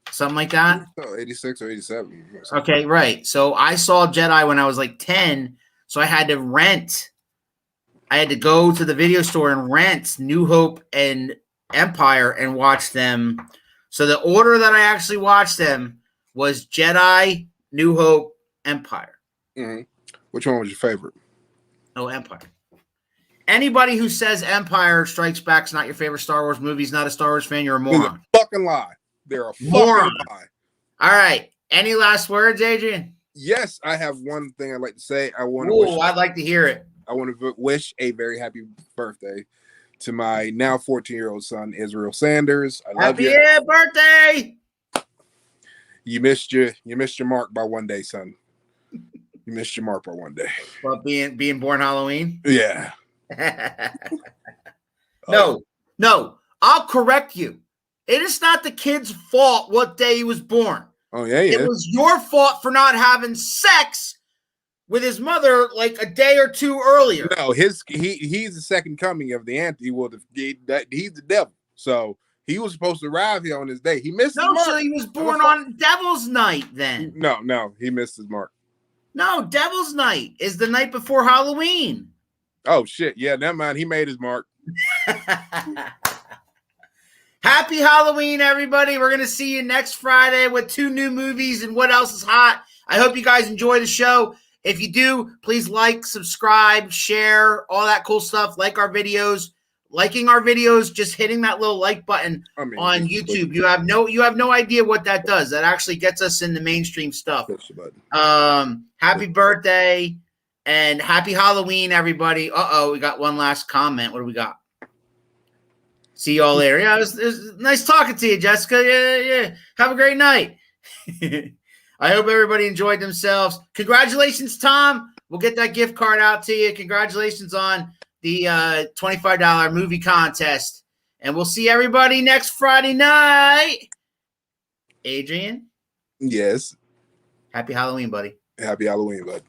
Something like that. 86 or 87. Okay, right. So I saw Jedi when I was like 10. So I had to go to the video store and rent New Hope and Empire and watch them. So the order that I actually watched them was Jedi, New Hope, Empire. Mm-hmm. Which one was your favorite? Oh, Empire. Anybody who says Empire Strikes Back is not your favorite Star Wars movie is not a Star Wars fan. You're a moron. Fucking lie. They're a fucking lie. All right. Any last words, Adrian? Yes, I have one thing I'd like to say. I'd like to hear it. I want to wish a very happy birthday to my now 14-year-old son, Israel Sanders. I love you. Happy birthday! You missed your mark by one day, son. You missed your mark by one day. Well, being born Halloween? Yeah. No. I'll correct you. It is not the kid's fault what day he was born. Oh, yeah. It was your fault for not having sex with his mother like a day or two earlier. No, he's the second coming of the he's the devil. So he was supposed to arrive here on his day. He missed his mark. So he was born on Devil's Night then. No, he missed his mark. No, Devil's Night is the night before Halloween. Oh, shit. Yeah, never mind. He made his mark. Happy Halloween, everybody. We're going to see you next Friday with 2 new movies and what else is hot. I hope you guys enjoy the show. If you do, please like, subscribe, share, all that cool stuff. Like our videos. Liking our videos, just hitting that little like button on YouTube. You have no idea what that does. That actually gets us in the mainstream stuff. Happy birthday and happy Halloween, everybody. We got one last comment. What do we got? See y'all later. Yeah, it was nice talking to you, Jessica. Yeah. Have a great night. I hope everybody enjoyed themselves. Congratulations, Tom. We'll get that gift card out to you. Congratulations on the $25 movie contest. And we'll see everybody next Friday night. Adrian? Yes. Happy Halloween, buddy. Happy Halloween, bud.